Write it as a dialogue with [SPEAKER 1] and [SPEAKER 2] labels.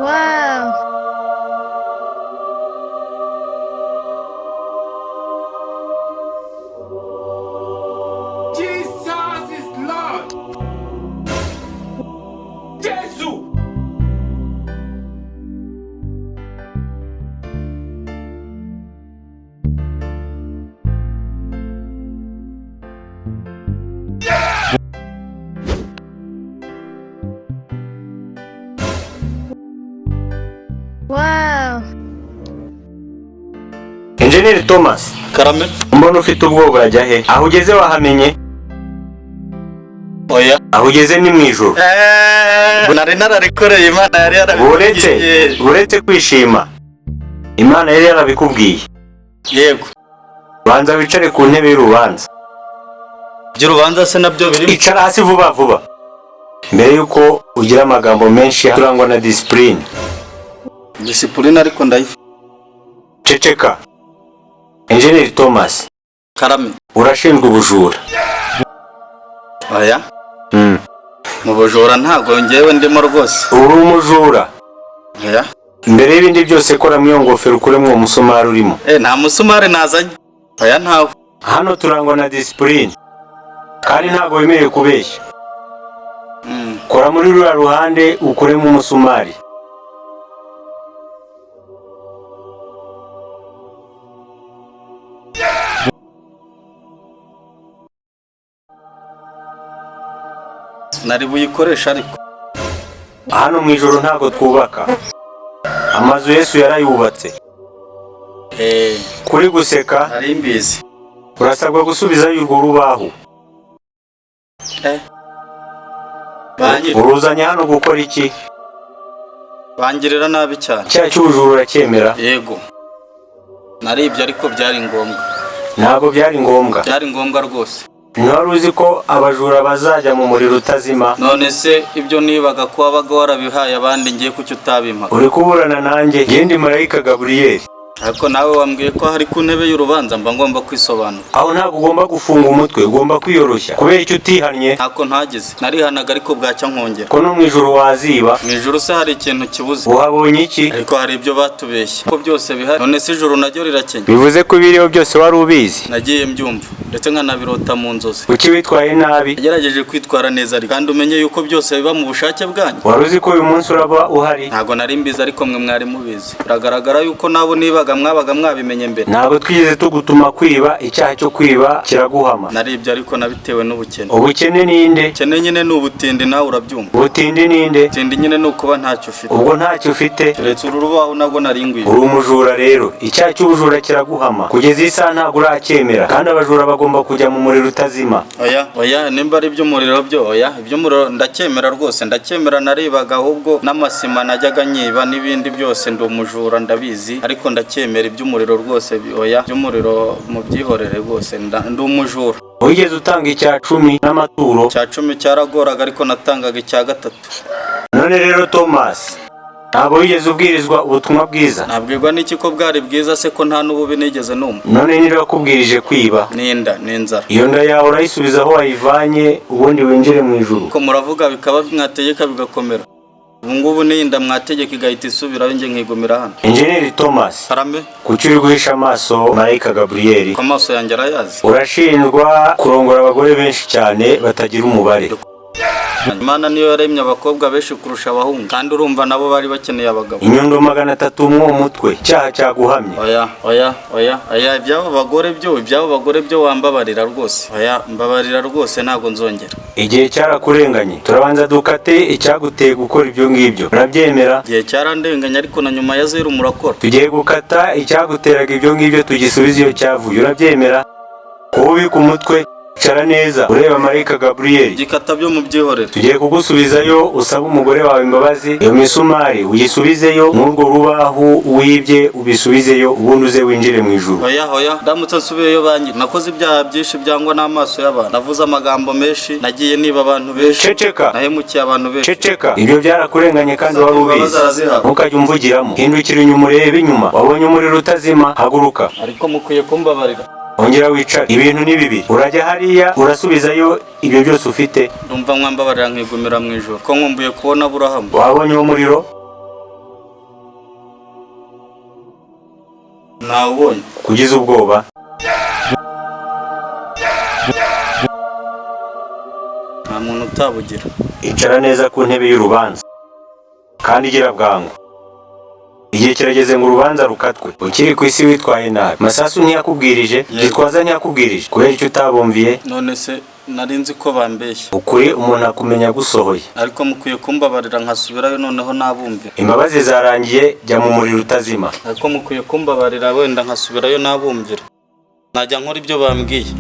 [SPEAKER 1] Wow.
[SPEAKER 2] Jesus is Lord. Jesus.
[SPEAKER 1] Wow.
[SPEAKER 3] Engineer Thomas,
[SPEAKER 4] Karame.
[SPEAKER 3] mbona ufite ubwoba urajya he? Aho ugeze wahamenye?
[SPEAKER 4] Oya.
[SPEAKER 3] Aho ugeze ni mwijuru.
[SPEAKER 4] Nari nararikoreye Imana yari
[SPEAKER 3] yarabikubwiye. Uretse kwishima. Imana yari yarabikubwiye.
[SPEAKER 4] Yego.
[SPEAKER 3] Banza wicare ku ntebe y'urubanza.
[SPEAKER 4] By'urubanza se nabyo birimo.
[SPEAKER 3] Icara hasi vuba vuba. Mbere yuko ugira amagambo menshi turangwa na discipline.
[SPEAKER 4] Discipline ariko ndayifite.
[SPEAKER 3] Ceceka. Engineer Thomas.
[SPEAKER 4] Karame.
[SPEAKER 3] Urashinzwe ubujura.
[SPEAKER 4] Oya. Mu bujura ntago ngewe ndimo rwose.
[SPEAKER 3] Uri umujura.
[SPEAKER 4] Oya.
[SPEAKER 3] Mbere y'ibindi byose kora mu ngofero ukuremo uwo musumari urimo.
[SPEAKER 4] Nta musumari nazanye. Oya ntawe.
[SPEAKER 3] Hano turangwa na discipline. Kandi ntago wemerewe kubeshya. Kora muri rura ruhande ukuremo umusumari.
[SPEAKER 4] Nari buyikoresha ariko.
[SPEAKER 3] Hano mu ijoro ntago twubaka. Amazu Yesu yarayubatse. Kuri guseka
[SPEAKER 4] Nari mbizi.
[SPEAKER 3] urasabwa gusubizayo urwo rubaho. Uruzanye hano gukora iki?
[SPEAKER 4] Bangirira nabi cyane.
[SPEAKER 3] Cya cy'ubujura uracyemera?
[SPEAKER 4] Yego. Naribye ariko byari ngombwa.
[SPEAKER 3] Ntago byari ngombwa.
[SPEAKER 4] Byari ngombwa rwose.
[SPEAKER 3] Ntiwari uzi ko abajura bazajya mu muriro utazima?
[SPEAKER 4] None se ibyo nibaga ko wabaga warabihaye abandi ngiye kucyo utabimpa?
[SPEAKER 3] Uri kuburana nanjye, ndi marayika Gabriel.
[SPEAKER 4] Ariko nawe wambwiye ko hari ku ntebe y'urubanza mba ngomba kwisobanura.
[SPEAKER 3] Aho ntabwo ugomba gufunga umutwe, ugomba kwiyoroshya. Kubera icyo utihannye?
[SPEAKER 4] Ntako ntageze. Narihanaga ariko bwacya nkongera.
[SPEAKER 3] Ko no mu ijuru waziba?
[SPEAKER 4] Mu ijuru se hari ikintu kibuze.
[SPEAKER 3] Uhabonye iki?
[SPEAKER 4] Ariko hari ibyo batubeshye. Ko byose bihari. None se ijuru naryo rirakenya.
[SPEAKER 3] Bivuze ko ibiriho byose wari ubizi?
[SPEAKER 4] Nagiye mbyumva ndetse nkanabirota mu nzozi.
[SPEAKER 3] Kuki witwaye nabi?
[SPEAKER 4] Nagerageje kwitwara neza ariko kandi umenye yuko byose biba mu bushake bwanyu.
[SPEAKER 3] Wari uzi ko uyu munsi uraba uhari?
[SPEAKER 4] Ntago nari mbizi ariko mwe mwari mubizi. Biragaragara yuko nabo nibaga mwabaga mwabimenye mbere.
[SPEAKER 3] Ntabwo twigeze tugutuma kwiba, icyaha cyo kwiba kiraguhama.
[SPEAKER 4] Naribye ariko nabitewe n'ubukene.
[SPEAKER 3] Ubukene ninde?
[SPEAKER 4] Kene nyine n'ubutindi nawe urabyumva.
[SPEAKER 3] Ubutindi ninde?
[SPEAKER 4] Ubutindi nyine nukuba ntacyo ufite.
[SPEAKER 3] Ubwo ntacyo ufite?
[SPEAKER 4] Turetse uru rubaho nabwo naringwiye.
[SPEAKER 3] Uri umujura rero. Icyaha cy'ubujura kiraguhama. Kugeza isa ntabwo uracyemera. Kandi abajura bagomba kujya mu muriro utazima.
[SPEAKER 4] Oya nimba ari iby'umuriro byo oya iby'umuriro ndacyemera rwose ndacyemera naribaga ahubwo n'amasima najyaga nyiba n'ibindi byose ndi umujura ndabizi ariko ndacyemera iby'umuriro rwose oya iby'umuriro mu byihorere rwose ndi umujura.
[SPEAKER 3] Wigeze utanga icya 10 n'amaturo?
[SPEAKER 4] Icya 10 cyaragoraga ariko natangaga icya 3.
[SPEAKER 3] None rero Thomas, ntabwo wigeze ubwirizwa ubutumwa bwiza?
[SPEAKER 4] Nabwirwa n'iki ko bwari bwiza se ko nta n'ububi nigeze numva?
[SPEAKER 3] None nira wakubwirije kwiba?
[SPEAKER 4] Ninda n'inzara.
[SPEAKER 3] Iyo nda yawe urayisubiza aho wayivanye ubundi winjire mu ijuru.
[SPEAKER 4] Ko muravuga bikaba mwategeka bigakomera. Ubungubu ninda mwategeka igahita isubiraho nge nkigumira hano.
[SPEAKER 3] Engineer Thomas.
[SPEAKER 4] Karame.
[SPEAKER 3] Kuki uri guhisha amaso marayika Gabriel?
[SPEAKER 4] Ko amaso yanjye arayazi.
[SPEAKER 3] Urashinjwa kurongora abagore benshi cyane batagira umubare.
[SPEAKER 4] Imana niyo yaremye abakobwa benshi kurusha abahungu kandi urumva nabo bari bakeneye abagabo.
[SPEAKER 3] Inyundo 300 mu mutwe cyaha cyaguhamye.
[SPEAKER 4] Oya ibyabo bagore byo wambabarira rwose. Oya mbabarira rwose ntago nzongera.
[SPEAKER 3] Igihe cyarakurenganye turabanza dukate icyaguteye gukora ibyo ngibyo. Urabyemera?
[SPEAKER 4] Igihe cyarandenganye ariko na nyuma ya 0 murakora.
[SPEAKER 3] Tugiye gukata icyaguteraga ibyo ngibyo tugisubiza iyo cyavuye. Urabyemera? Kubi ku mutwe cara neza ureba marayika Gabriel.
[SPEAKER 4] Gikata byo mu byihorere.
[SPEAKER 3] Tugiye kugusubizayo usaba umugore wawe imbabazi. Iyo misumari uyisubizeyo n'urwo rubaho wibye ubisubizeyo ubundi uze winjire mu ijuru.
[SPEAKER 4] Oya ndamutse nsubiyeyo banyi nakoze ibyaha byinshi byangwa n'amaso y'abantu. Navuze amagambo menshi nagiye niba abantu benshi.
[SPEAKER 3] Ceceka.
[SPEAKER 4] Nahemukiye abantu benshi.
[SPEAKER 3] Ceceka. Ibyo byarakurenganye kandi wari ubizi. Ntukajye umvugiramo. Hindukira inyuma urebe inyuma. Wabonye umuriro utazima haguruka.
[SPEAKER 4] Ariko mukwiye kumbabarira.
[SPEAKER 3] Ongera wicare. Ibintu ni bibi. Urajya hariya urasubizayo ibyo byose ufite.
[SPEAKER 4] Ndumva mwambabarira nkigumira mu ijoro. Ko nkumbuye kubona Aburahamu.
[SPEAKER 3] Wabonye uwo muriro?
[SPEAKER 4] ntawubonye.
[SPEAKER 3] kugize ubwoba?
[SPEAKER 4] Nta muntu utabugira.
[SPEAKER 3] Icara neza ku ntebe y'urubanza kandi gira bwangu. Igihe kirageze ngo urubanza rukatwe. Ukiri ku isi witwaye nabi. Masasu ntiyakubwirije, Gitwaza ntiyakubwirije, kubera icyo utabumviye.
[SPEAKER 4] None se nari nzi ko bambeshya.
[SPEAKER 3] Ukuri umuntu akumenya gusohoye.
[SPEAKER 4] Ariko mukwiye kumbabarira nkasubirayo noneho nabumvira.
[SPEAKER 3] Imbabazi zarangiye, jya mu muriro utazima.
[SPEAKER 4] Ariko mukwiye kumbabarira wenda nkasubirayo nabumvira. Najya nkora ibyo bambwiye.